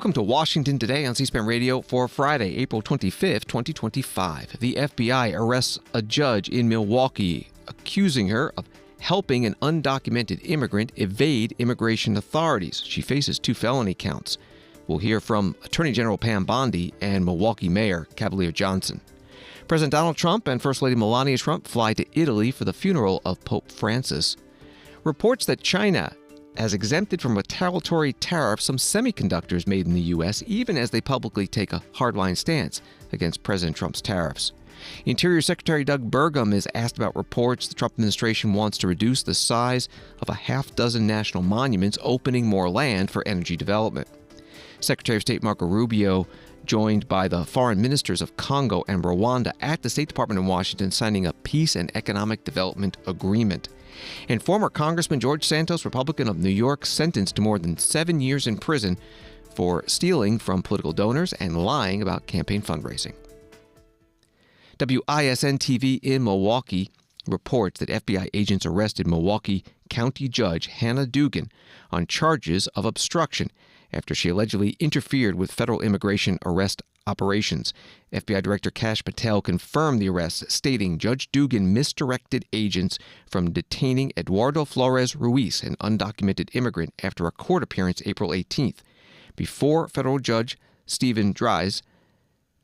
Welcome to Washington Today on C-SPAN Radio for Friday, April 25th, 2025. The FBI arrests a judge in Milwaukee, accusing her of helping an undocumented immigrant evade immigration authorities. She faces 2 felony counts. We'll hear from Attorney General Pam Bondi and Milwaukee Mayor Cavalier Johnson. President Donald Trump and First Lady Melania Trump fly to Italy for the funeral of Pope Francis. Reports that China has exempted from retaliatory tariffs some semiconductors made in the U.S., even as they publicly take a hardline stance against President Trump's tariffs. Interior Secretary Doug Burgum is asked about reports the Trump administration wants to reduce the size of a half-dozen national monuments, opening more land for energy development. Secretary of State Marco Rubio joined by the foreign ministers of Congo and Rwanda at the State Department in Washington, signing a peace and economic development agreement. And former Congressman George Santos, Republican of New York, sentenced to more than 7 years in prison for stealing from political donors and lying about campaign fundraising. WISN-TV in Milwaukee reports that FBI agents arrested Milwaukee County Judge Hannah Dugan on charges of obstruction after she allegedly interfered with federal immigration arrest operations. FBI Director Kash Patel confirmed the arrest, stating Judge Dugan misdirected agents from detaining Eduardo Flores Ruiz, an undocumented immigrant, after a court appearance April 18th. Before federal judge Stephen Dries,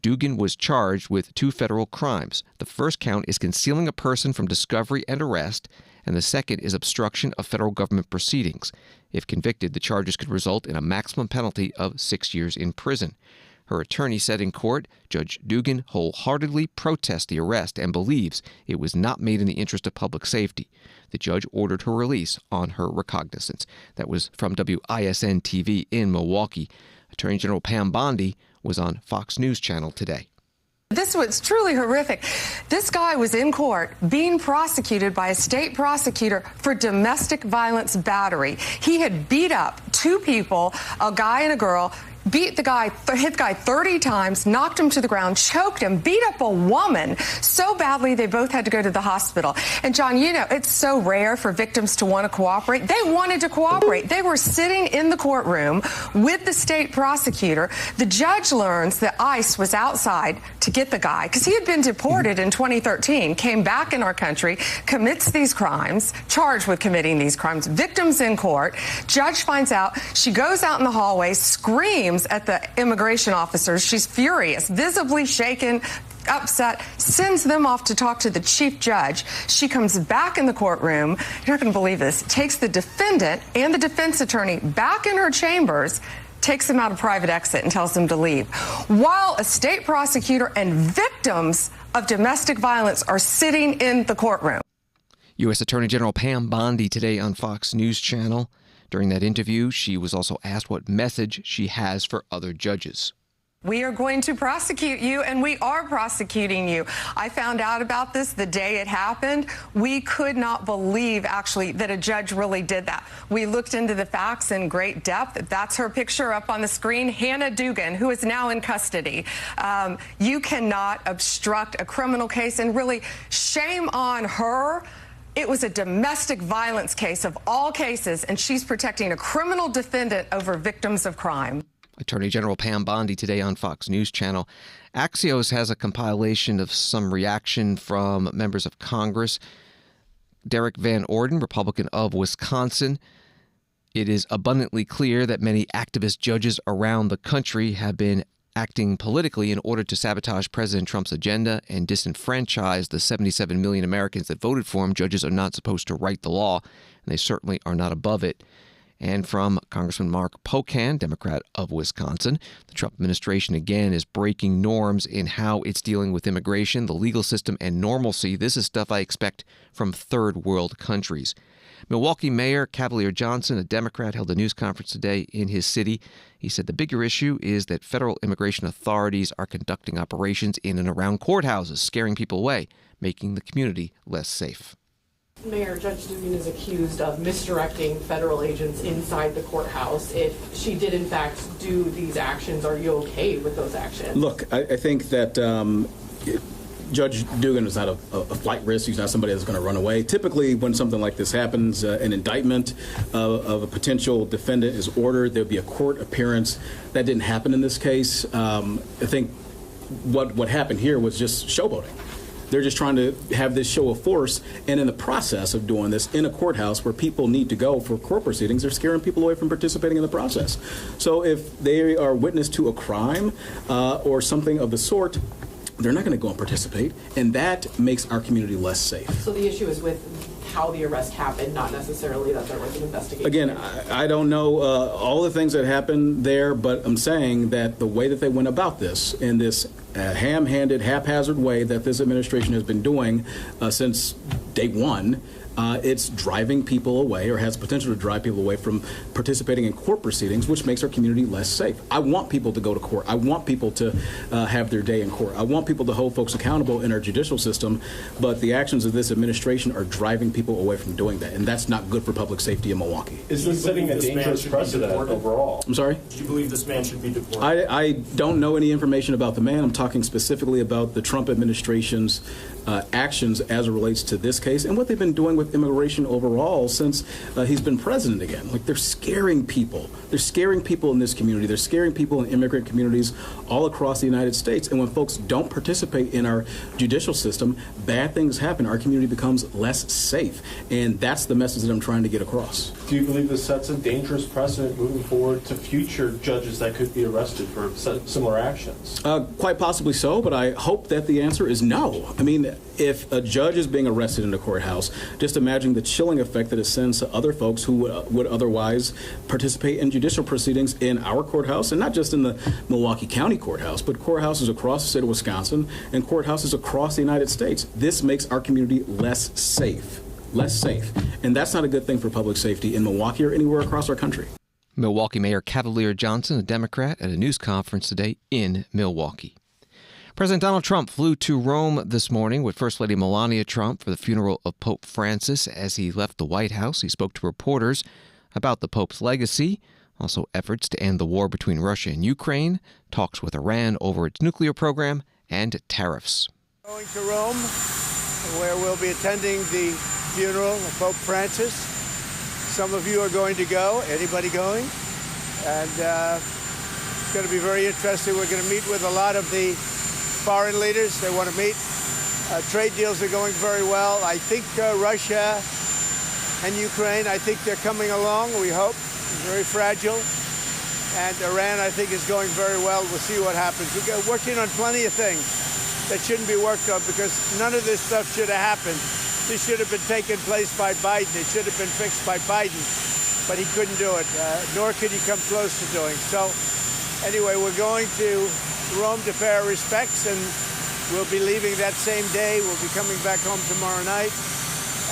Dugan was charged with 2 federal crimes. The first count is concealing a person from discovery and arrest, and the second is obstruction of federal government proceedings. If convicted, the charges could result in a maximum penalty of 6 years in prison. Her attorney said in court, Judge Dugan wholeheartedly protests the arrest and believes it was not made in the interest of public safety. The judge ordered her release on her recognizance. That was from WISN-TV in Milwaukee. Attorney General Pam Bondi was on Fox News Channel today. This was truly horrific. This guy was in court being prosecuted by a state prosecutor for domestic violence battery. He had beat up 2 people, a guy and a girl, hit the guy 30 times, knocked him to the ground, choked him, beat up a woman so badly they both had to go to the hospital. And John, you know, it's so rare for victims to want to cooperate. They wanted to cooperate. They were sitting in the courtroom with the state prosecutor. The judge learns that ICE was outside to get the guy because he had been deported in 2013, came back in our country, commits these crimes, charged with committing these crimes, victims in court. Judge finds out. She goes out in the hallway, screams at the immigration officers. She's furious, visibly shaken, upset, sends them off to talk to the chief judge. She comes back in the courtroom. You're not going to believe this. Takes the defendant and the defense attorney back in her chambers, takes them out a private exit and tells them to leave. While a state prosecutor and victims of domestic violence are sitting in the courtroom. U.S. Attorney General Pam Bondi today on Fox News Channel. During that interview, she was also asked what message she has for other judges. We are going to prosecute you, and we are prosecuting you. I found out about this the day it happened. We could not believe, actually, that a judge really did that. We looked into the facts in great depth. That's her picture up on the screen, Hannah Dugan, who is now in custody. You cannot obstruct a criminal case, and really, shame on her. It was a domestic violence case of all cases, and she's protecting a criminal defendant over victims of crime. Attorney General Pam Bondi today on Fox News Channel. Axios has a compilation of some reaction from members of Congress. Derek Van Orden, Republican of Wisconsin. It is abundantly clear that many activist judges around the country have been acting politically in order to sabotage President Trump's agenda and disenfranchise the 77 million Americans that voted for him. Judges are not supposed to write the law, and they certainly are not above it. And from Congressman Mark Pocan, Democrat of Wisconsin, the Trump administration again is breaking norms in how it's dealing with immigration, the legal system, and normalcy. This is stuff I expect from third world countries. Milwaukee Mayor Cavalier Johnson, a Democrat, held a news conference today in his city. He said the bigger issue is that federal immigration authorities are conducting operations in and around courthouses, scaring people away, making the community less safe. Mayor, Judge Dugan is accused of misdirecting federal agents inside the courthouse. If she did, in fact, do these actions, are you okay with those actions? Look, I think that Judge Dugan is not a flight risk. He's not somebody that's going to run away. Typically, when something like this happens, an indictment of a potential defendant is ordered. There'll be a court appearance. That didn't happen in this case. I think what happened here was just showboating. They're just trying to have this show of force, and in the process of doing this in a courthouse where people need to go for court proceedings, they're scaring people away from participating in the process. So if they are witness to a crime or something of the sort, they're not going to go and participate, and that makes our community less safe. So the issue is with how the arrest happened, not necessarily that there was an investigation. Again, I don't know all the things that happened there, but I'm saying that the way that they went about this, in this ham-handed, haphazard way that this administration has been doing since day one, it's driving people away, or has potential to drive people away from participating in court proceedings, which makes our community less safe. I want people to go to court. I want people to have their day in court. I want people to hold folks accountable in our judicial system, but the actions of this administration are driving people away from doing that, and that's not good for public safety in Milwaukee. Is this setting a dangerous precedent overall? I'm sorry? Do you believe this man should be deported? I don't know any information about the man. I'm talking specifically about the Trump administration's actions as it relates to this case and what they've been doing with immigration overall since he's been president again. Like, they're scaring people. They're scaring people in this community. They're scaring people in immigrant communities all across the United States. And when folks don't participate in our judicial system, bad things happen. Our community becomes less safe. And that's the message that I'm trying to get across. Do you believe this sets a dangerous precedent moving forward to future judges that could be arrested for similar actions? Quite possibly so, but I hope that the answer is no. I mean, if a judge is being arrested in a courthouse, just imagine the chilling effect that it sends to other folks who would otherwise participate in judicial proceedings in our courthouse, and not just in the Milwaukee County courthouse, but courthouses across the state of Wisconsin and courthouses across the United States. This makes our community less safe. Less safe. And that's not a good thing for public safety in Milwaukee or anywhere across our country. Milwaukee Mayor Cavalier Johnson, a Democrat, at a news conference today in Milwaukee. President Donald Trump flew to Rome this morning with First Lady Melania Trump for the funeral of Pope Francis. As he left the White House, he spoke to reporters about the Pope's legacy, also efforts to end the war between Russia and Ukraine, talks with Iran over its nuclear program, and tariffs. Going to Rome, where we'll be attending the funeral of Pope Francis. Some of you are going to go. Anybody going? And it's going to be very interesting. We're going to meet with a lot of the foreign leaders. They want to meet. Trade deals are going very well. I think Russia and Ukraine, I think they're coming along, we hope. Very fragile. And Iran, I think, is going very well. We'll see what happens. We're working on plenty of things that shouldn't be worked on, because none of this stuff should have happened. This should have been taken place by Biden. It should have been fixed by Biden, but he couldn't do it, nor could he come close to doing. So anyway, we're going to Rome to pay our respects, and we'll be leaving that same day. We'll be coming back home tomorrow night,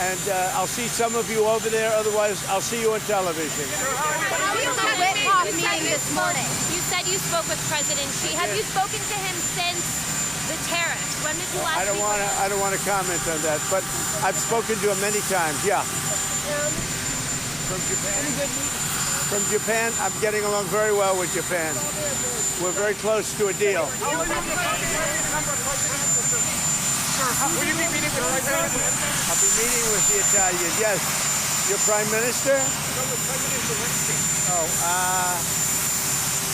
and I'll see some of you over there. Otherwise, I'll see you on television. How was the Whitcock meeting this morning? You said you spoke with President Xi. Have you spoken to him since the tariffs? When did you last I don't want to comment on that, but I've spoken to him many times. Yeah. From Japan. From Japan, I'm getting along very well with Japan. We're very close to a deal. Will you be meeting with the President? I'll be meeting with the Italian. Yes. Your Prime Minister? Oh,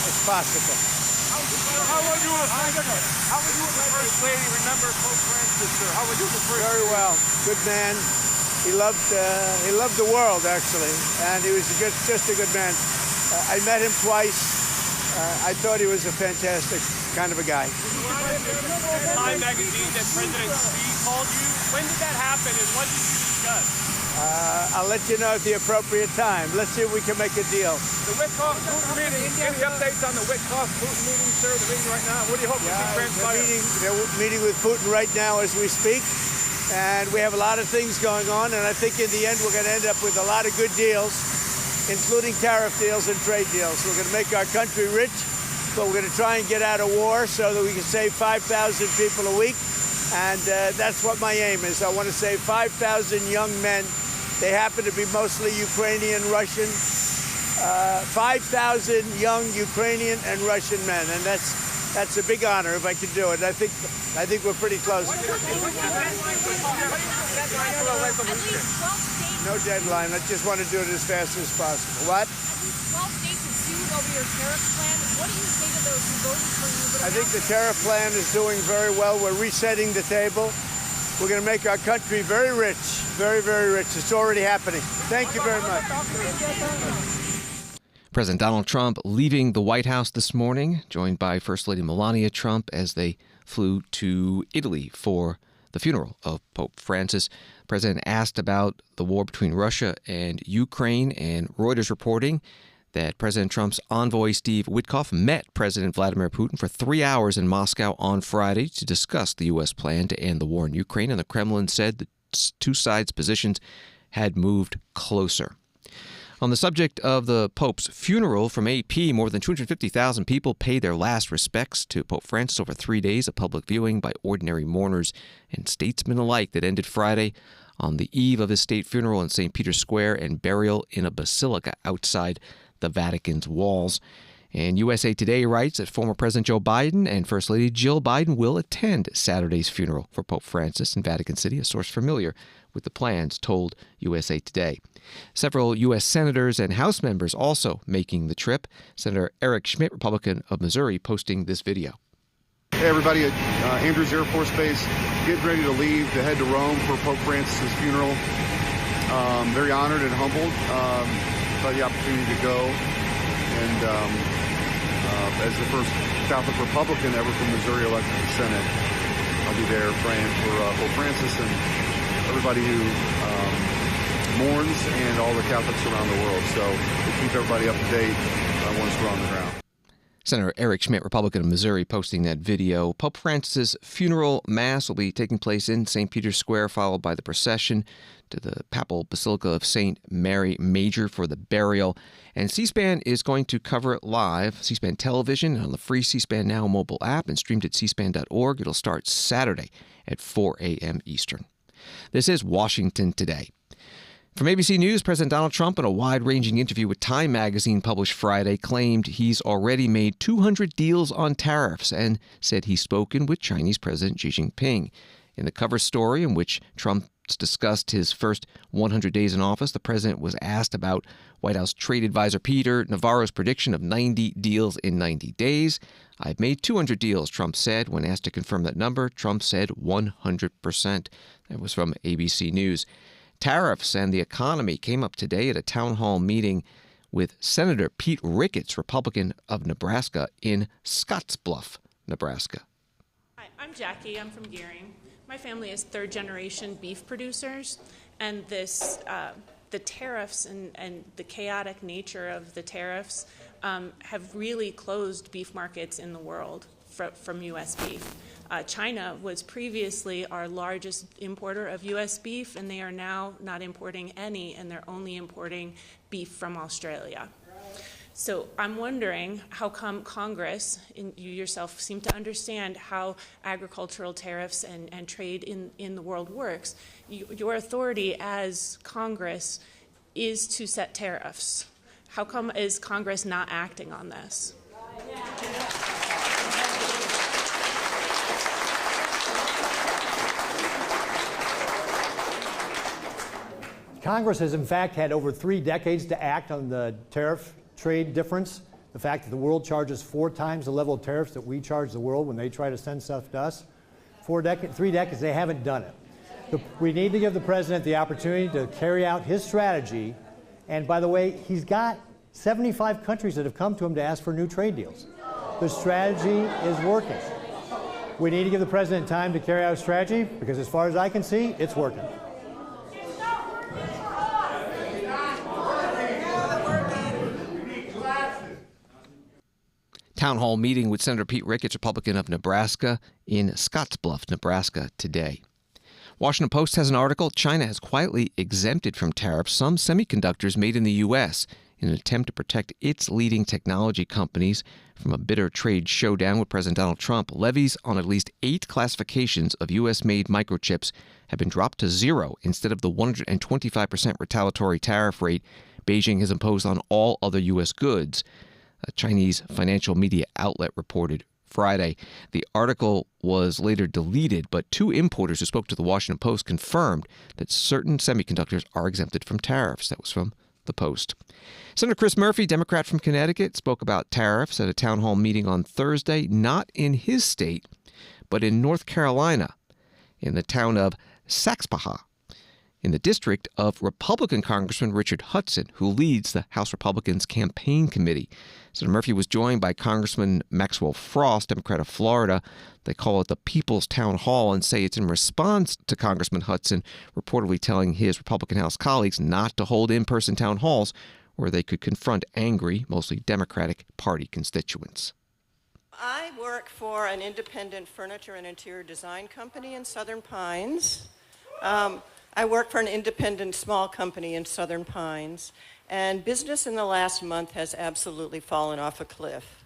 it's possible. How would you as the First Lady remember Pope Francis, sir? How would you the First Very well. Good man. He loved the world, actually, and he was just a good man. I met him twice. I thought he was a fantastic kind of a guy. Time magazine that President Xi called you. When did that happen, and what did you discuss? I'll let you know at the appropriate time. Let's see if we can make a deal. The Witkoff-Putin meeting. Any updates on the Witkoff-Putin meeting, sir? The meeting right now. What do you hope to see transpire? They're meeting with Putin right now as we speak. And we have a lot of things going on, and I think in the end we're going to end up with a lot of good deals, including tariff deals and trade deals. We're going to make our country rich, but we're going to try and get out of war so that we can save 5,000 people a week. And that's what my aim is. I want to save 5,000 young men. They happen to be mostly Ukrainian, Russian. 5,000 young Ukrainian and Russian men, and that's That's a big honor if I can do it. I think we're pretty close. No deadline. I just want to do it as fast as possible. What? 12 states have sued over your tariff plan. What do you say to those who voted for you? I think the tariff plan is doing very well. We're resetting the table. We're going to make our country very rich, very, very rich. It's already happening. Thank you very much. President Donald Trump leaving the White House this morning, joined by First Lady Melania Trump as they flew to Italy for the funeral of Pope Francis. The president asked about the war between Russia and Ukraine, and Reuters reporting that President Trump's envoy Steve Witkoff met President Vladimir Putin for 3 hours in Moscow on Friday to discuss the U.S. plan to end the war in Ukraine, and the Kremlin said the two sides' positions had moved closer. On the subject of the Pope's funeral, from AP, more than 250,000 people paid their last respects to Pope Francis over 3 days of public viewing by ordinary mourners and statesmen alike that ended Friday on the eve of his state funeral in St. Peter's Square and burial in a basilica outside the Vatican's walls. And USA Today writes that former President Joe Biden and First Lady Jill Biden will attend Saturday's funeral for Pope Francis in Vatican City, a source familiar with the plans told USA Today. Several U.S. senators and House members also making the trip. Senator Eric Schmidt, Republican of Missouri, posting this video. Hey everybody, at Andrews Air Force Base, getting ready to leave to head to Rome for Pope Francis' funeral. Very honored and humbled by the opportunity to go. And as the first Catholic Republican ever from Missouri elected to the Senate, I'll be there praying for Pope Francis and everybody who mourns and all the Catholics around the world. So we'll keep everybody up to date once we're on the ground. Senator Eric Schmidt, Republican of Missouri, posting that video. Pope Francis' funeral mass will be taking place in St. Peter's Square, followed by the procession to the Papal Basilica of St. Mary Major for the burial. And C-SPAN is going to cover it live, C-SPAN television, on the free C-SPAN Now mobile app, and streamed at cspan.org. It'll start Saturday at 4 a.m. Eastern. This is Washington Today. From ABC News, President Donald Trump, in a wide-ranging interview with Time magazine published Friday, claimed he's already made 200 deals on tariffs and said he's spoken with Chinese President Xi Jinping. In the cover story, in which Trump discussed his first 100 days in office, the president was asked about White House trade advisor Peter Navarro's prediction of 90 deals in 90 days. I've made 200 deals, Trump said. When asked to confirm that number, Trump said 100%. That was from ABC News. Tariffs and the economy came up today at a town hall meeting with Senator Pete Ricketts, Republican of Nebraska, in Scottsbluff, Nebraska. Hi, I'm Jackie. I'm from Gearing. My family is third-generation beef producers, and the tariffs and the chaotic nature of the tariffs have really closed beef markets in the world from U.S. beef. China was previously our largest importer of U.S. beef, and they are now not importing any, and they're only importing beef from Australia. So I'm wondering how come Congress, and you yourself seem to understand how agricultural tariffs and trade in the world works. Your authority as Congress is to set tariffs. How come is Congress not acting on this? Congress has, in fact, had over 3 decades to act on the tariff trade difference. The fact that the world charges 4 times the level of tariffs that we charge the world when they try to send stuff to us. 3 decades, they haven't done it. We need to give the president the opportunity to carry out his strategy. And by the way, he's got 75 countries that have come to him to ask for new trade deals. The strategy is working. We need to give the president time to carry out his strategy because as far as I can see, it's working. Town hall meeting with Senator Pete Ricketts, Republican of Nebraska, in Scottsbluff, Nebraska, today. Washington Post has an article. China has quietly exempted from tariffs some semiconductors made in the U.S. in an attempt to protect its leading technology companies from a bitter trade showdown with President Donald Trump. Levies on at least 8 classifications of U.S.-made microchips have been dropped to 0 instead of the 125% retaliatory tariff rate Beijing has imposed on all other U.S. goods. A Chinese financial media outlet reported Friday. The article was later deleted, but two importers who spoke to the Washington Post confirmed that certain semiconductors are exempted from tariffs. That was from the Post. Senator Chris Murphy, Democrat from Connecticut, spoke about tariffs at a town hall meeting on Thursday, not in his state, but in North Carolina, in the town of Saxbaha, in the district of Republican Congressman Richard Hudson, who leads the House Republicans Campaign Committee. Senator Murphy was joined by Congressman Maxwell Frost, Democrat of Florida. They call it the People's Town Hall and say it's in response to Congressman Hudson reportedly telling his Republican House colleagues not to hold in-person town halls where they could confront angry, mostly Democratic Party constituents. I work for an independent furniture and interior design company in Southern Pines. I work for an independent small company in Southern Pines, and business in the last month has absolutely fallen off a cliff.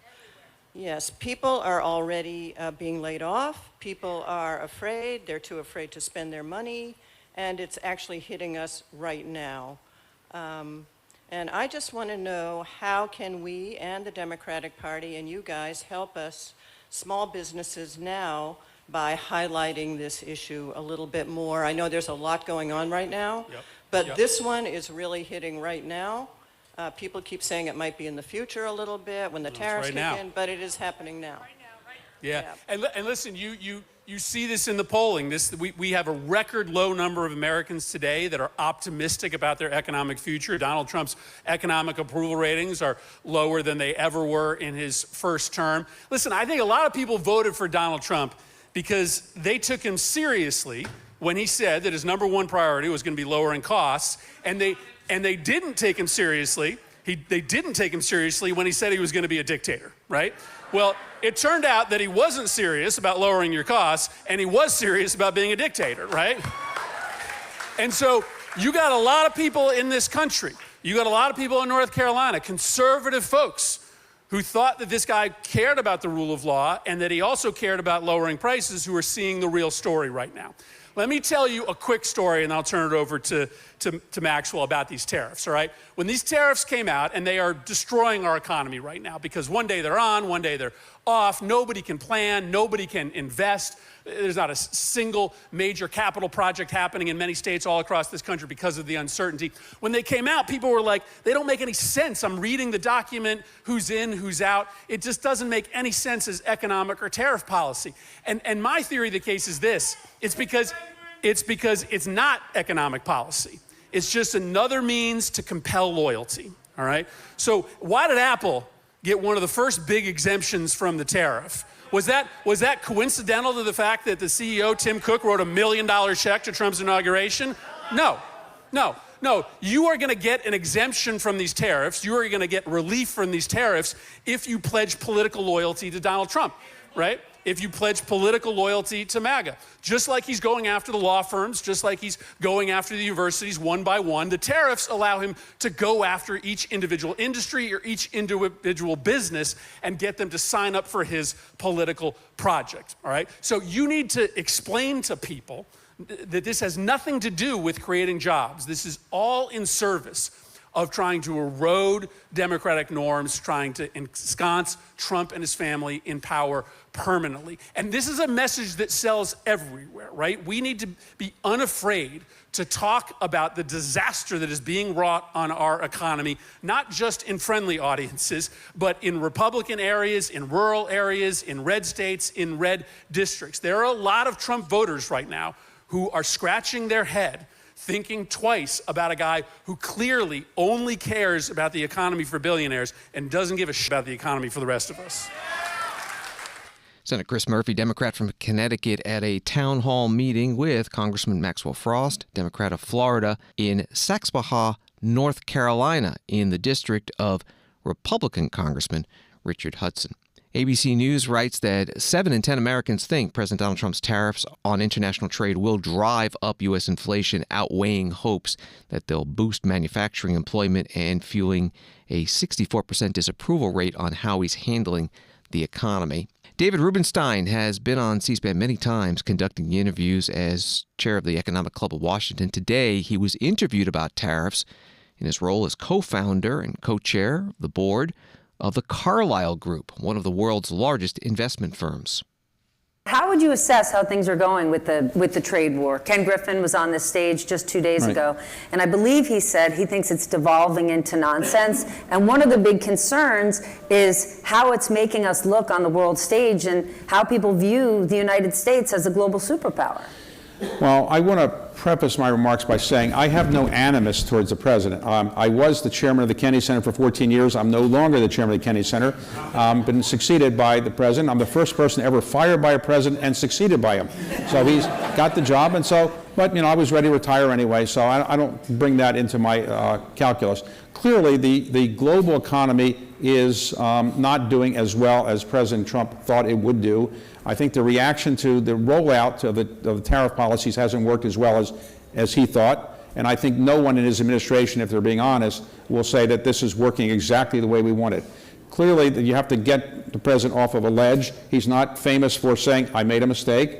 Yes, people are already being laid off. People are afraid. They're too afraid to spend their money, and it's actually hitting us right now. And I just want to know, how can we and the Democratic Party and you guys help us, small businesses, now by highlighting this issue a little bit more? I know there's a lot going on right now, but this one is really hitting right now. People keep saying it might be in the future a little bit when the tariffs kick in, but it is happening now. Yeah. And listen, you see this in the polling. We have a record low number of Americans today that are optimistic about their economic future. Donald Trump's economic approval ratings are lower than they ever were in his first term. Listen, I think a lot of people voted for Donald Trump because they took him seriously when he said that his number one priority was going to be lowering costs, and they didn't take him seriously. They didn't take him seriously when he said he was going to be a dictator, right? Well, it turned out that he wasn't serious about lowering your costs, and he was serious about being a dictator, right? And so you got a lot of people in this country, you got a lot of people in North Carolina, conservative folks, who thought that this guy cared about the rule of law and that he also cared about lowering prices, who are seeing the real story right now. Let me tell you a quick story, and I'll turn it over to Maxwell about these tariffs, all right? When these tariffs came out, and they are destroying our economy right now, because one day they're on, one day they're off, nobody can plan, nobody can invest. There's not a single major capital project happening in many states all across this country because of the uncertainty. When they came out, people were like, they don't make any sense. I'm reading the document, who's in, who's out. It just doesn't make any sense as economic or tariff policy. And my theory of the case is this. It's because it's not economic policy. It's just another means to compel loyalty, all right? So why did Apple get one of the first big exemptions from the tariff? Was that coincidental to the fact that the CEO, Tim Cook, wrote $1 million check to Trump's inauguration? No. You are going to get an exemption from these tariffs. You are going to get relief from these tariffs if you pledge political loyalty to Donald Trump, right? If you pledge political loyalty to MAGA. Just like he's going after the law firms, just like he's going after the universities one by one, the tariffs allow him to go after each individual industry or each individual business and get them to sign up for his political project, all right? So you need to explain to people that this has nothing to do with creating jobs. This is all in service of trying to erode democratic norms, trying to ensconce Trump and his family in power permanently. And this is a message that sells everywhere, right? We need to be unafraid to talk about the disaster that is being wrought on our economy, not just in friendly audiences, but in Republican areas, in rural areas, in red states, in red districts. There are a lot of Trump voters right now who are scratching their head, thinking twice about a guy who clearly only cares about the economy for billionaires and doesn't give a shit about the economy for the rest of us. Senator Chris Murphy, Democrat from Connecticut, at a town hall meeting with Congressman Maxwell Frost, Democrat of Florida, in Saxbaha, North Carolina, in the district of Republican Congressman Richard Hudson. ABC News writes that 7 in 10 Americans think President Donald Trump's tariffs on international trade will drive up U.S. inflation, outweighing hopes that they'll boost manufacturing employment and fueling a 64% disapproval rate on how he's handling the economy. David Rubenstein has been on C-SPAN many times conducting interviews as chair of the Economic Club of Washington. Today, he was interviewed about tariffs in his role as co-founder and co-chair of the board of the Carlyle Group, one of the world's largest investment firms. How would you assess how things are going with the trade war? Ken Griffin was on this stage just 2 days ago, and I believe he said he thinks it's devolving into nonsense. And one of the big concerns is how it's making us look on the world stage and how people view the United States as a global superpower. Well, I want to preface my remarks by saying I have no animus towards the president. I was the chairman of the Kennedy Center for 14 years. I'm no longer the chairman of the Kennedy Center. Been succeeded by the president. I'm the first person ever fired by a president and succeeded by him. So he's got the job, and so, but I was ready to retire anyway, so I don't bring that into my calculus. Clearly, the global economy is not doing as well as President Trump thought it would do. I think the reaction to the rollout of the tariff policies hasn't worked as well as he thought. And I think no one in his administration, if they're being honest, will say that this is working exactly the way we want it. Clearly, you have to get the president off of a ledge. He's not famous for saying, I made a mistake.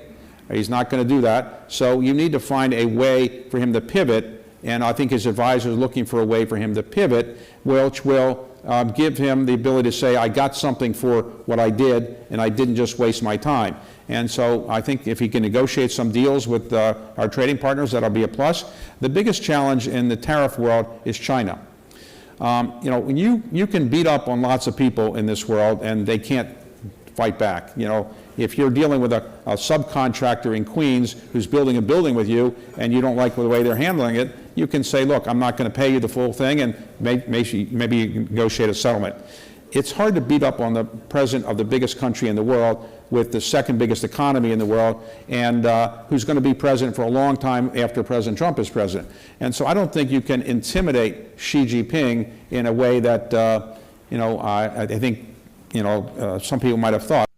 He's not going to do that. So you need to find a way for him to pivot. And I think his advisors are looking for a way for him to pivot, which will give him the ability to say, I got something for what I did, and I didn't just waste my time. And so I think if he can negotiate some deals with our trading partners, that'll be a plus. The biggest challenge in the tariff world is China. When you can beat up on lots of people in this world, and they can't fight back. If you're dealing with a subcontractor in Queens who's building a building with you, and you don't like the way they're handling it, you can say, look, I'm not going to pay you the full thing, and maybe you can negotiate a settlement. It's hard to beat up on the president of the biggest country in the world with the second biggest economy in the world, and who's going to be president for a long time after President Trump is president. And so I don't think you can intimidate Xi Jinping in a way that, I think, some people might have thought.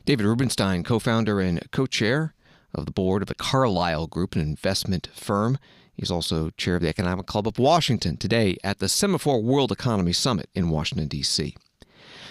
David Rubenstein, co-founder and co-chair of the board of the Carlyle Group, an investment firm. He's also chair of the Economic Club of Washington, today at the Semaphore World Economy Summit in Washington, D.C.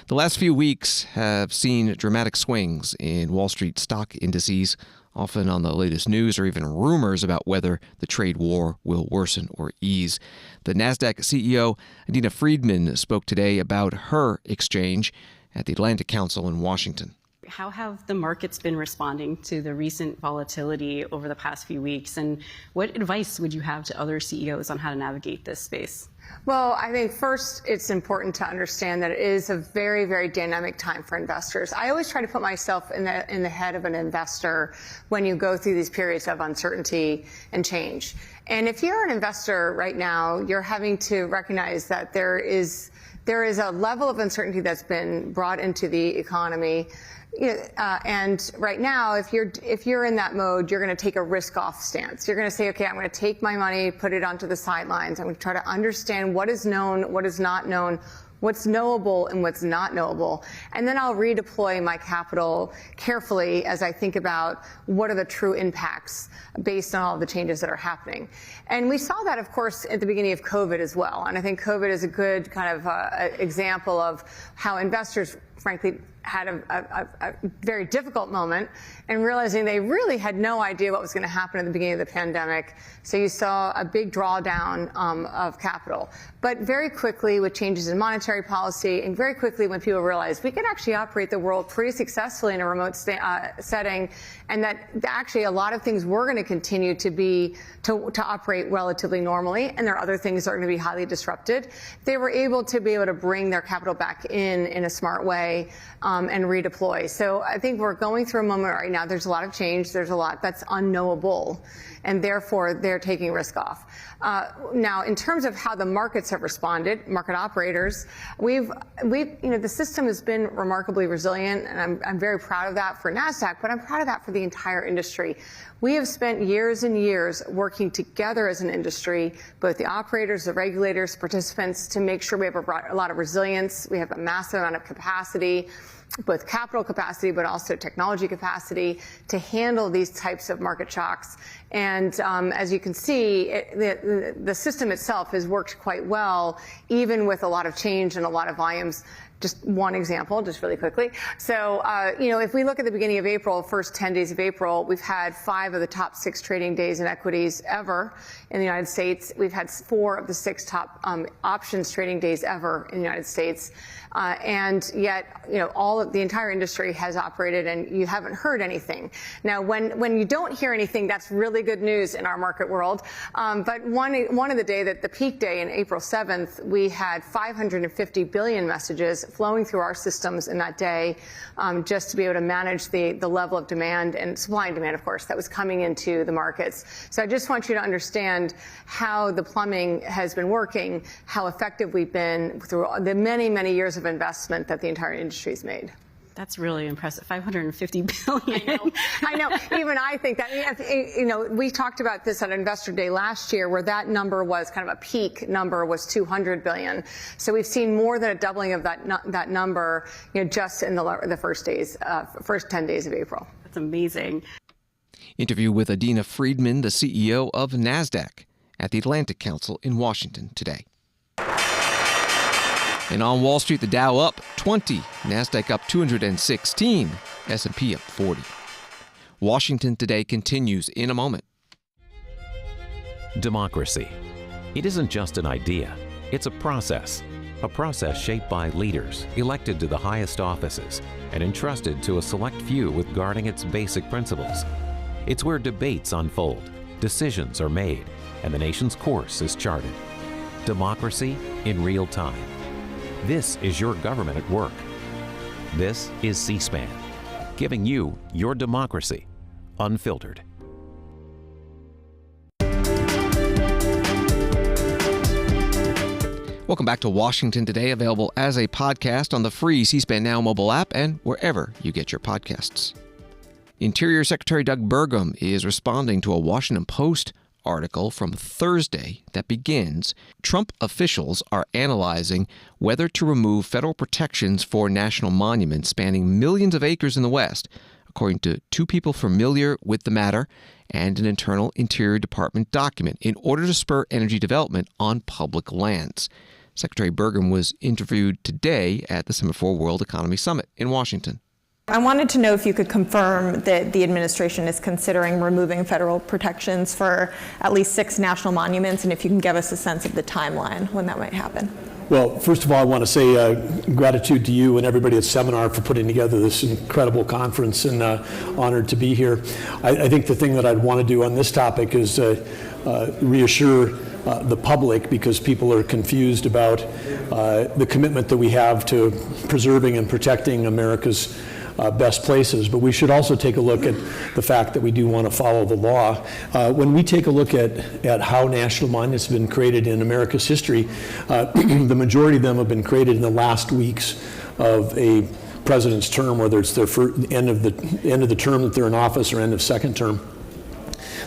The last few weeks have seen dramatic swings in Wall Street stock indices, often on the latest news or even rumors about whether the trade war will worsen or ease. The NASDAQ CEO, Adena Friedman, spoke today about her exchange at the Atlantic Council in Washington. How have the markets been responding to the recent volatility over the past few weeks? And what advice would you have to other CEOs on how to navigate this space? Well, I think first it's important to understand that it is a very, very dynamic time for investors. I always try to put myself in the head of an investor when you go through these periods of uncertainty and change. And if you're an investor right now, you're having to recognize that there is a level of uncertainty that's been brought into the economy. And right now, if you're in that mode, you're going to take a risk-off stance. You're going to say, okay, I'm going to take my money, put it onto the sidelines. I'm going to try to understand what is known, what is not known, what's knowable and what's not knowable. And then I'll redeploy my capital carefully as I think about what are the true impacts based on all the changes that are happening. And we saw that, of course, at the beginning of COVID as well. And I think COVID is a good kind of example of how investors, frankly, had a very difficult moment and realizing they really had no idea what was going to happen at the beginning of the pandemic. So you saw a big drawdown of capital. But very quickly, with changes in monetary policy, and very quickly when people realized we could actually operate the world pretty successfully in a remote setting, and that actually a lot of things were going to continue to operate relatively normally, and there are other things that are going to be highly disrupted, they were able to bring their capital back in a smart way and redeploy. So I think we're going through a moment right now. There's a lot of change. There's a lot that's unknowable, and therefore they're taking risk off. Now, in terms of how the markets have responded, market operators, the system has been remarkably resilient, and I'm very proud of that for NASDAQ, but I'm proud of that for the entire industry. We have spent years and years working together as an industry, both the operators, the regulators, participants, to make sure we have a lot of resilience. We have a massive amount of capacity. both capital capacity but also technology capacity to handle these types of market shocks. And as you can see, the system itself has worked quite well, even with a lot of change and a lot of volumes. Just one example, just really quickly. So, if we look at the beginning of April, first 10 days of April, we've had 5 of the top 6 trading days in equities ever in the United States. We've had 4 of the 6 top options trading days ever in the United States. And yet, all of the entire industry has operated, and you haven't heard anything. Now, when you don't hear anything, that's really good news in our market world. But one of the day, that the peak day in April 7th, we had 550 billion messages flowing through our systems in that day, just to be able to manage the level of demand and supply and demand, of course, that was coming into the markets. So I just want you to understand how the plumbing has been working, how effective we've been through the many, many years of investment that the entire industry has made. That's really impressive. 550 billion. I know. Even I think that, we talked about this at Investor Day last year, where that number was kind of a peak number was 200 billion. So we've seen more than a doubling of that number, just in the first 10 days of April. That's amazing. Interview with Adina Friedman, the CEO of NASDAQ, at the Atlantic Council in Washington today. And on Wall Street, the Dow up 20, NASDAQ up 216, S&P up 40. Washington today continues in a moment. Democracy. It isn't just an idea, it's a process shaped by leaders elected to the highest offices and entrusted to a select few with guarding its basic principles. It's where debates unfold, decisions are made, and the nation's course is charted. Democracy in real time. This is your government at work. This is C-SPAN, giving you your democracy unfiltered. Welcome back to Washington Today, available as a podcast on the free C-SPAN Now mobile app and wherever you get your podcasts. Interior Secretary Doug Burgum is responding to a Washington Post article from Thursday that begins, Trump officials are analyzing whether to remove federal protections for national monuments spanning millions of acres in the West, according to 2 people familiar with the matter and an internal Interior Department document, in order to spur energy development on public lands. Secretary Burgum was interviewed today at the Semaphore World Economy Summit in Washington. I wanted to know if you could confirm that the administration is considering removing federal protections for at least 6 national monuments, and if you can give us a sense of the timeline when that might happen. Well, first of all, I want to say gratitude to you and everybody at Seminar for putting together this incredible conference, and honored to be here. I think the thing that I'd want to do on this topic is reassure the public, because people are confused about the commitment that we have to preserving and protecting America's best places, but we should also take a look at the fact that we do want to follow the law. When we take a look at how national monuments have been created in America's history, the majority of them have been created in the last weeks of a president's term, whether it's their end of the term that they're in office or end of second term.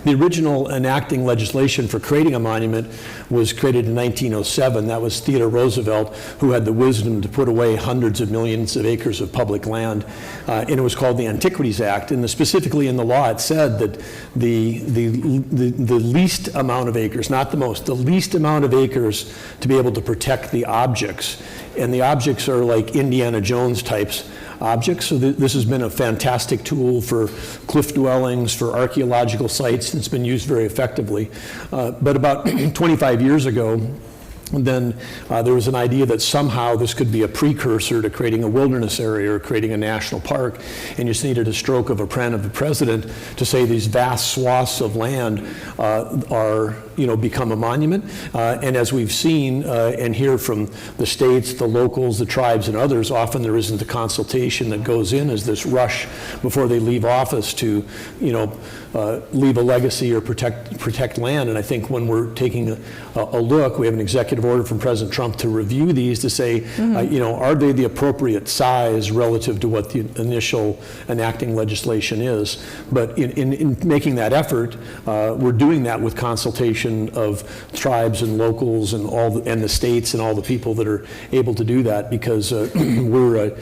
The original enacting legislation for creating a monument was created in 1907. That was Theodore Roosevelt, who had the wisdom to put away hundreds of millions of acres of public land, and it was called the Antiquities Act. And specifically in the law, it said that the least amount of acres, not the most, the least amount of acres to be able to protect the objects. And the objects are like Indiana Jones types objects. So this has been a fantastic tool for cliff dwellings, for archaeological sites, and it's been used very effectively. But about 25 years ago, then there was an idea that somehow this could be a precursor to creating a wilderness area or creating a national park, and you just needed a stroke of a pen of the president to say these vast swaths of land are, become a monument. And as we've seen and hear from the states, the locals, the tribes, and others, often there isn't the consultation that goes in as this rush before they leave office to, leave a legacy or protect land. And I think when we're taking a look, we have an executive order from President Trump to review these to say, are they the appropriate size relative to what the initial enacting legislation is? But in making that effort, we're doing that with consultation combination of tribes and locals and and the states and all the people that are able to do that, because we're,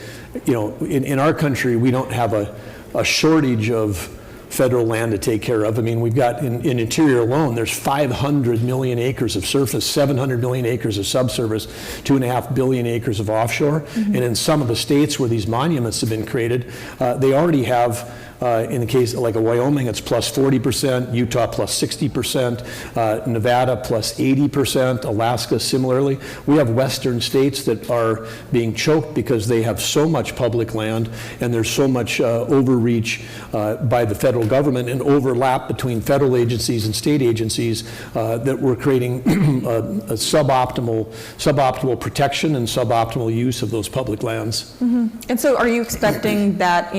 in our country, we don't have a shortage of federal land to take care of. I mean, we've got in interior alone, there's 500 million acres of surface, 700 million acres of subsurface, 2.5 billion acres of offshore. And in some of the states where these monuments have been created, they already have, in the case like a Wyoming, it's plus 40%, Utah plus 60%, Nevada plus 80%, Alaska similarly. We have western states that are being choked because they have so much public land and there's so much overreach by the federal government and overlap between federal agencies and state agencies that we're creating a suboptimal protection and suboptimal use of those public lands. And so are you expecting that,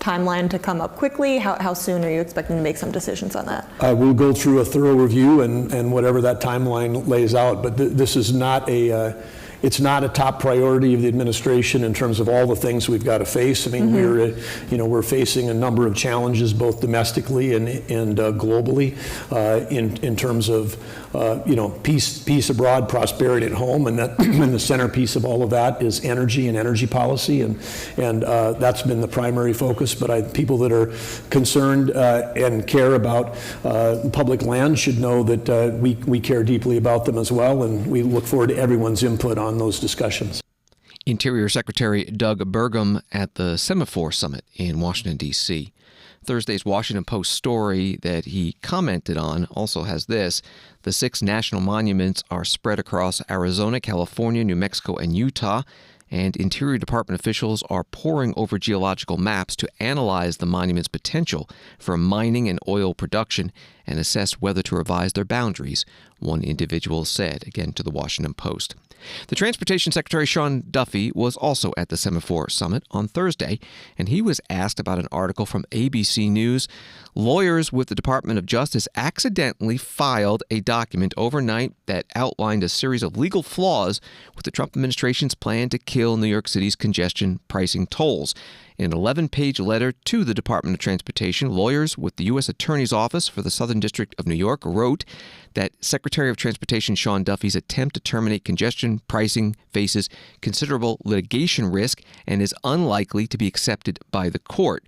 timeline to come up quickly? How soon are you expecting to make some decisions on that? We'll go through a thorough review and whatever that timeline lays out, but this is not it's not a top priority of the administration in terms of all the things we've got to face. I mean, we're facing a number of challenges both domestically and globally in terms of peace abroad, prosperity at home, and that and the centerpiece of all of that is energy and energy policy, and that's been the primary focus. But people that are concerned and care about public land should know that we care deeply about them as well, and we look forward to everyone's input on those discussions. Interior Secretary Doug Burgum at the Semaphore Summit in Washington, D.C. Thursday's Washington Post story that he commented on also has this. The 6 national monuments are spread across Arizona, California, New Mexico, and Utah, and Interior Department officials are poring over geological maps to analyze the monument's potential for mining and oil production and assess whether to revise their boundaries, one individual said, again to the Washington Post. The Transportation Secretary Sean Duffy was also at the Semaphore Summit on Thursday, and he was asked about an article from ABC News. Lawyers with the Department of Justice accidentally filed a document overnight that outlined a series of legal flaws with the Trump administration's plan to kill New York City's congestion pricing tolls. In an 11-page letter to the Department of Transportation, lawyers with the U.S. Attorney's Office for the Southern District of New York wrote that Secretary of Transportation Sean Duffy's attempt to terminate congestion pricing faces considerable litigation risk and is unlikely to be accepted by the court.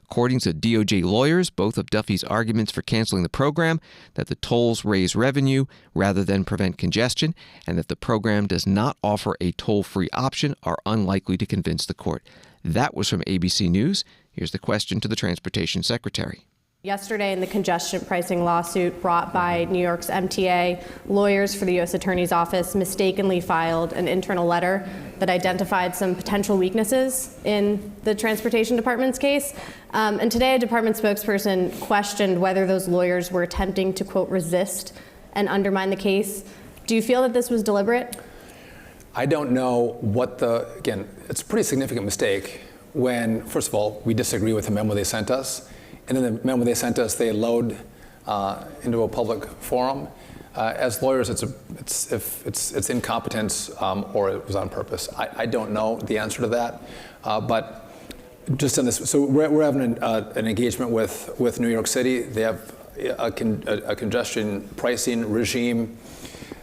According to DOJ lawyers, both of Duffy's arguments for canceling the program, that the tolls raise revenue rather than prevent congestion, and that the program does not offer a toll-free option, are unlikely to convince the court. That was from ABC News. Here's the question to the Transportation Secretary. Yesterday, in the congestion pricing lawsuit brought by New York's MTA, lawyers for the U.S. Attorney's Office mistakenly filed an internal letter that identified some potential weaknesses in the Transportation Department's case. And today, a department spokesperson questioned whether those lawyers were attempting to, quote, resist and undermine the case. Do you feel that this was deliberate? I don't know again, it's a pretty significant mistake when, first of all, we disagree with the memo they sent us. And then the memo they sent us, they load into a public forum. As lawyers, it's incompetence or it was on purpose. I don't know the answer to that. But just on this, so we're having an engagement with New York City. They have a congestion pricing regime,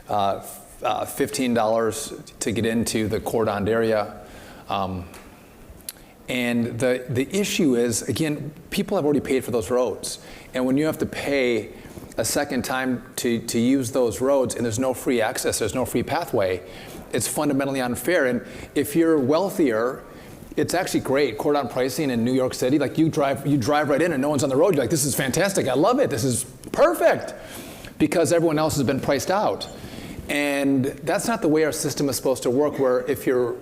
$15 to get into the cordoned area. And the issue is, again, people have already paid for those roads. And when you have to pay a second time to use those roads and there's no free access, there's no free pathway, it's fundamentally unfair. And if you're wealthier, it's actually great. Cordon pricing in New York City, like you drive right in and no one's on the road. You're like, this is fantastic. I love it. This is perfect. Because everyone else has been priced out. And that's not the way our system is supposed to work, where if you're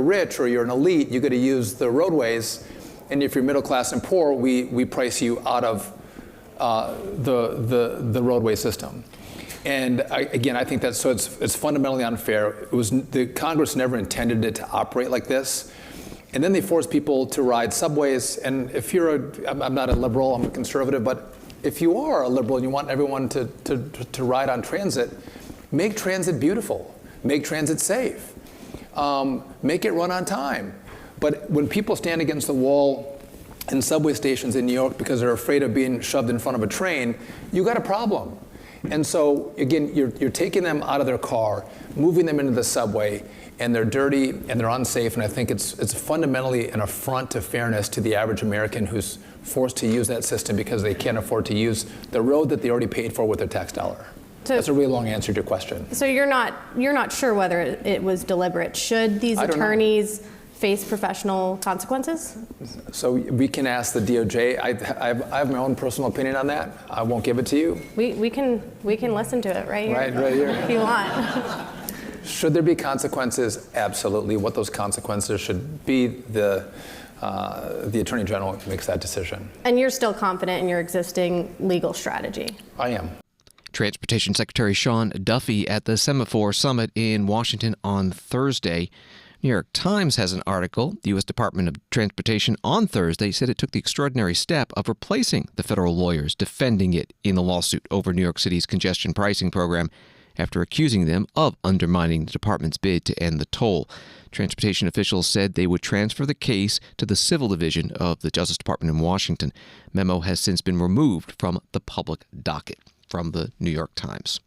rich or you're an elite, you get to use the roadways, and if you're middle class and poor, we price you out of the roadway system. And I think that's so it's fundamentally unfair. The Congress never intended it to operate like this. And then they force people to ride subways. And if I'm not a liberal, I'm a conservative, but if you are a liberal and you want everyone to ride on transit, make transit beautiful. Make transit safe. Make it run on time. But when people stand against the wall in subway stations in New York because they're afraid of being shoved in front of a train, you got a problem. And so, again, you're taking them out of their car, moving them into the subway, and they're dirty and they're unsafe. And I think it's fundamentally an affront to fairness to the average American who's forced to use that system because they can't afford to use the road that they already paid for with their tax dollar. So, that's a really long answer to your question. So you're not sure whether it was deliberate. Should these attorneys face professional consequences? So we can ask the DOJ. I have my own personal opinion on that. I won't give it to you. We can listen to it right here. Right here. If you want. Should there be consequences? Absolutely. What those consequences should be, the Attorney General makes that decision. And you're still confident in your existing legal strategy? I am. Transportation Secretary Sean Duffy at the Semaphore Summit in Washington on Thursday. New York Times has an article. The U.S. Department of Transportation on Thursday said it took the extraordinary step of replacing the federal lawyers defending it in the lawsuit over New York City's congestion pricing program after accusing them of undermining the department's bid to end the toll. Transportation officials said they would transfer the case to the Civil Division of the Justice Department in Washington. Memo has since been removed from the public docket. From the New York Times.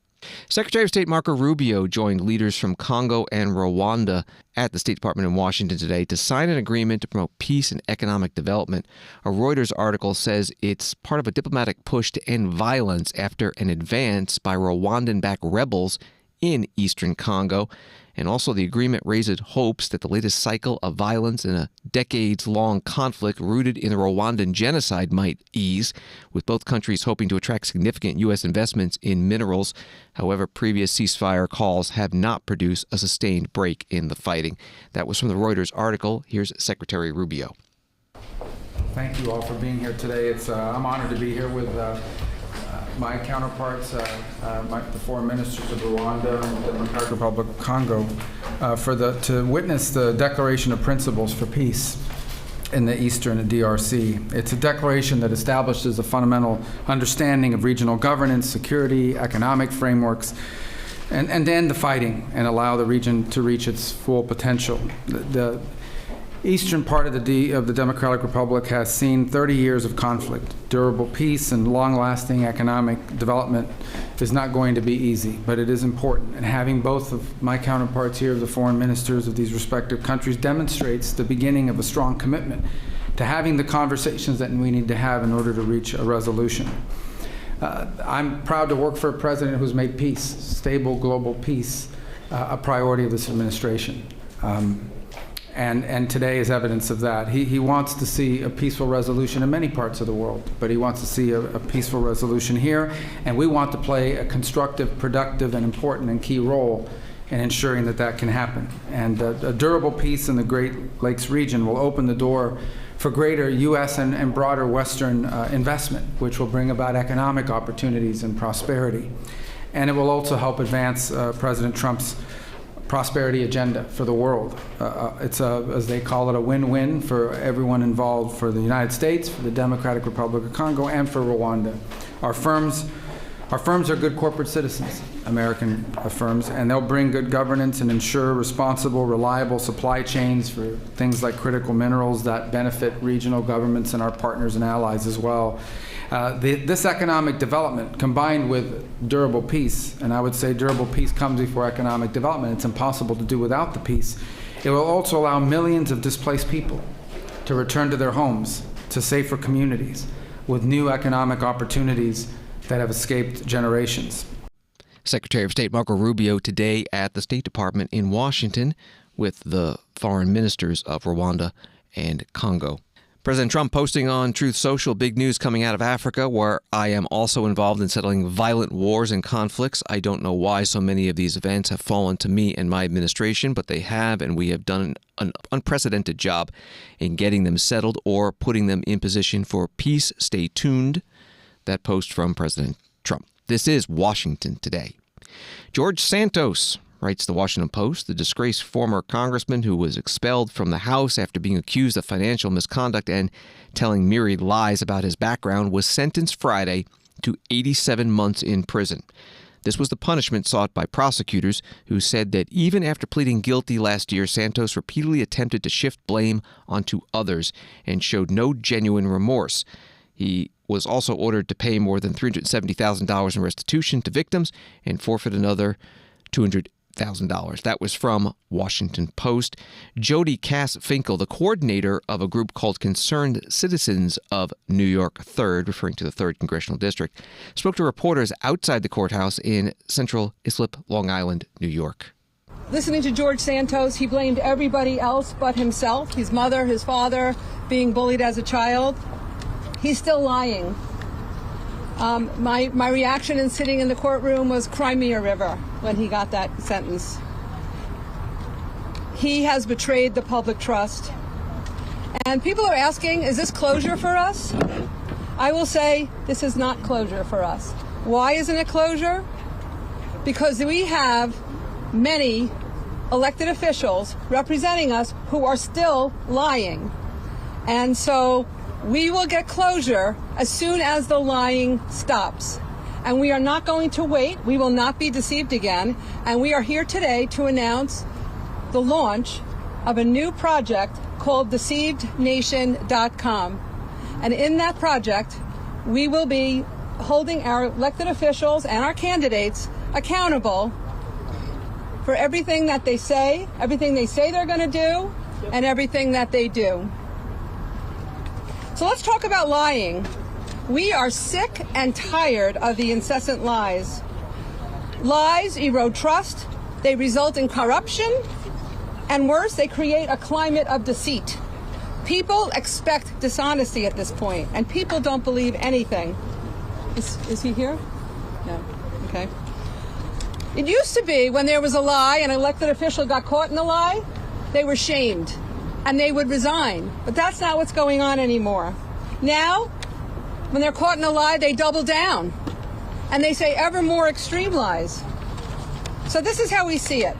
Secretary of State Marco Rubio joined leaders from Congo and Rwanda at the State Department in Washington today to sign an agreement to promote peace and economic development. A Reuters article says it's part of a diplomatic push to end violence after an advance by Rwandan-backed rebels in eastern Congo. And also the agreement raises hopes that the latest cycle of violence in a decades-long conflict rooted in the Rwandan genocide might ease, with both countries hoping to attract significant U.S. investments in minerals. However, previous ceasefire calls have not produced a sustained break in the fighting. That was from the Reuters article. Here's Secretary Rubio. Thank you all for being here today. I'm honored to be here with my counterparts, the foreign ministers of Rwanda and the Democratic Republic of Congo, to witness the Declaration of Principles for Peace in the Eastern DRC. It's a declaration that establishes a fundamental understanding of regional governance, security, economic frameworks, and end the fighting and allow the region to reach its full potential. The eastern part of the Democratic Republic has seen 30 years of conflict. Durable peace and long-lasting economic development is not going to be easy, but it is important. And having both of my counterparts here, the foreign ministers of these respective countries, demonstrates the beginning of a strong commitment to having the conversations that we need to have in order to reach a resolution. I'm proud to work for a president who's made peace, stable global peace, a priority of this administration. And today is evidence of that. He wants to see a peaceful resolution in many parts of the world, but he wants to see a peaceful resolution here, and we want to play a constructive, productive, and important and key role in ensuring that that can happen. And a durable peace in the Great Lakes region will open the door for greater U.S. and broader Western investment, which will bring about economic opportunities and prosperity. And it will also help advance President Trump's prosperity agenda for the world. It's as they call it, a win-win for everyone involved, for the United States, for the Democratic Republic of Congo, and for Rwanda. Our firms are good corporate citizens, American firms, and they'll bring good governance and ensure responsible, reliable supply chains for things like critical minerals that benefit regional governments and our partners and allies as well. This economic development combined with durable peace, and I would say durable peace comes before economic development. It's impossible to do without the peace. It will also allow millions of displaced people to return to their homes, to safer communities, with new economic opportunities that have escaped generations. Secretary of State Marco Rubio today at the State Department in Washington with the foreign ministers of Rwanda and Congo. President Trump posting on Truth Social, big news coming out of Africa, where I am also involved in settling violent wars and conflicts. I don't know why so many of these events have fallen to me and my administration, but they have, and we have done an unprecedented job in getting them settled or putting them in position for peace. Stay tuned. That post from President Trump. This is Washington Today. George Santos, writes the Washington Post, the disgraced former congressman who was expelled from the House after being accused of financial misconduct and telling myriad lies about his background, was sentenced Friday to 87 months in prison. This was the punishment sought by prosecutors who said that even after pleading guilty last year, Santos repeatedly attempted to shift blame onto others and showed no genuine remorse. He was also ordered to pay more than $370,000 in restitution to victims and forfeit another $200,000. That was from Washington Post. Jody Cass-Finkel, the coordinator of a group called Concerned Citizens of New York 3rd, referring to the 3rd Congressional District, spoke to reporters outside the courthouse in central Islip, Long Island, New York. Listening to George Santos, he blamed everybody else but himself, his mother, his father, being bullied as a child. He's still lying. My reaction in sitting in the courtroom was Cry Me a River when he got that sentence. He has betrayed the public trust. And people are asking, is this closure for us? I will say this is not closure for us. Why isn't it closure? Because we have many elected officials representing us who are still lying. And so we will get closure as soon as the lying stops. And we are not going to wait. We will not be deceived again. And we are here today to announce the launch of a new project called deceivednation.com. And in that project, we will be holding our elected officials and our candidates accountable for everything that they say they're going to do, and everything that they do. So let's talk about lying. We are sick and tired of the incessant lies. Lies erode trust, they result in corruption, and worse, they create a climate of deceit. People expect dishonesty at this point, and people don't believe anything. Is he here? No. Okay. It used to be when there was a lie and an elected official got caught in a lie, they were shamed and they would resign. But that's not what's going on anymore. Now, when they're caught in a lie, they double down and they say ever more extreme lies. So this is how we see it.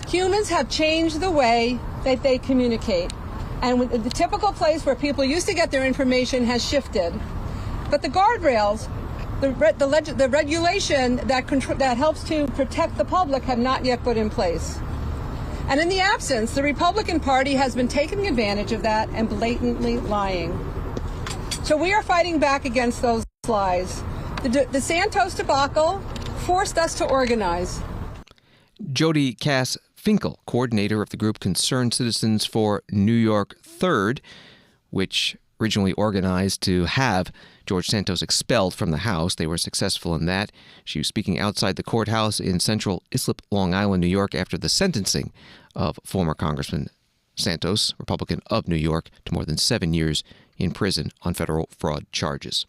Humans have changed the way that they communicate. And the typical place where people used to get their information has shifted. But the guardrails, the regulation that helps to protect the public have not yet put in place. And in the absence, the Republican Party has been taking advantage of that and blatantly lying. So we are fighting back against those lies. The Santos debacle forced us to organize. Jody Cass-Finkel, coordinator of the group Concerned Citizens for New York 3rd, which originally organized to have George Santos expelled from the House. They were successful in that. She was speaking outside the courthouse in central Islip, Long Island, New York, after the sentencing of former Congressman Santos, Republican of New York, to more than 7 years in prison on federal fraud charges.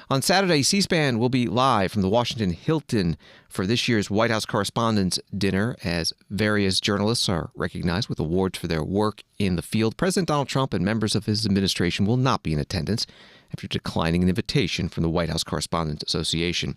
On Saturday, C-SPAN will be live from the Washington Hilton for this year's White House Correspondents' Dinner as various journalists are recognized with awards for their work in the field. President Donald Trump and members of his administration will not be in attendance after declining an invitation from the White House Correspondents Association.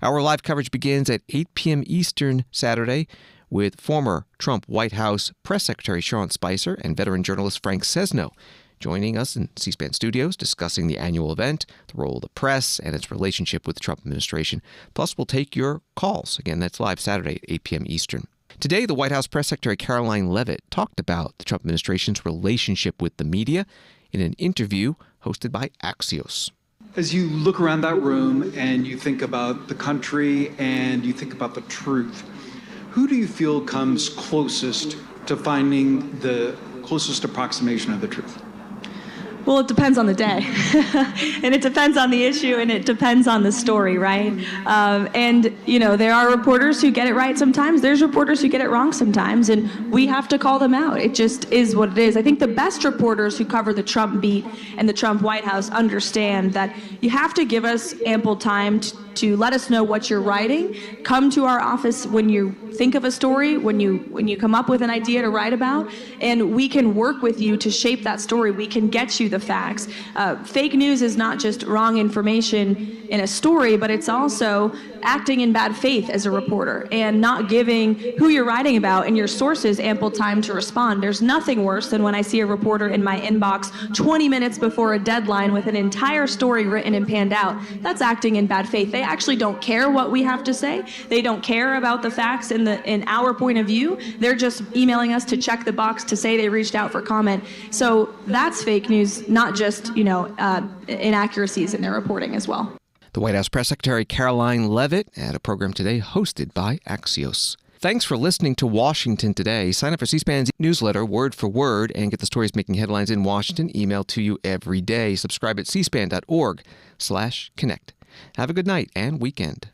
Our live coverage begins at 8 p.m. Eastern Saturday with former Trump White House Press Secretary Sean Spicer and veteran journalist Frank Sesno joining us in C-SPAN studios discussing the annual event, the role of the press, and its relationship with the Trump administration. Plus, we'll take your calls. Again, that's live Saturday at 8 p.m. Eastern. Today, the White House Press Secretary Caroline Leavitt talked about the Trump administration's relationship with the media in an interview hosted by Axios. As you look around that room and you think about the country and you think about the truth, who do you feel comes closest to finding the closest approximation of the truth? Well, it depends on the day, and it depends on the issue, and it depends on the story, right? And, you know, there are reporters who get it right sometimes. There's reporters who get it wrong sometimes, and we have to call them out. It just is what it is. I think the best reporters who cover the Trump beat and the Trump White House understand that you have to give us ample time to let us know what you're writing. Come to our office when you think of a story, when you come up with an idea to write about, and we can work with you to shape that story. We can get you the facts. Fake news is not just wrong information in a story, but it's also acting in bad faith as a reporter and not giving who you're writing about and your sources ample time to respond. There's nothing worse than when I see a reporter in my inbox 20 minutes before a deadline with an entire story written and panned out. That's acting in bad faith. They actually don't care what we have to say. They don't care about the facts in our point of view. They're just emailing us to check the box to say they reached out for comment. So that's fake news, not just, inaccuracies in their reporting as well. The White House Press Secretary Caroline Leavitt at a program today hosted by Axios. Thanks for listening to Washington Today. Sign up for C-SPAN's newsletter, word for word, and get the stories making headlines in Washington emailed to you every day. Subscribe at cspan.org/connect. Have a good night and weekend.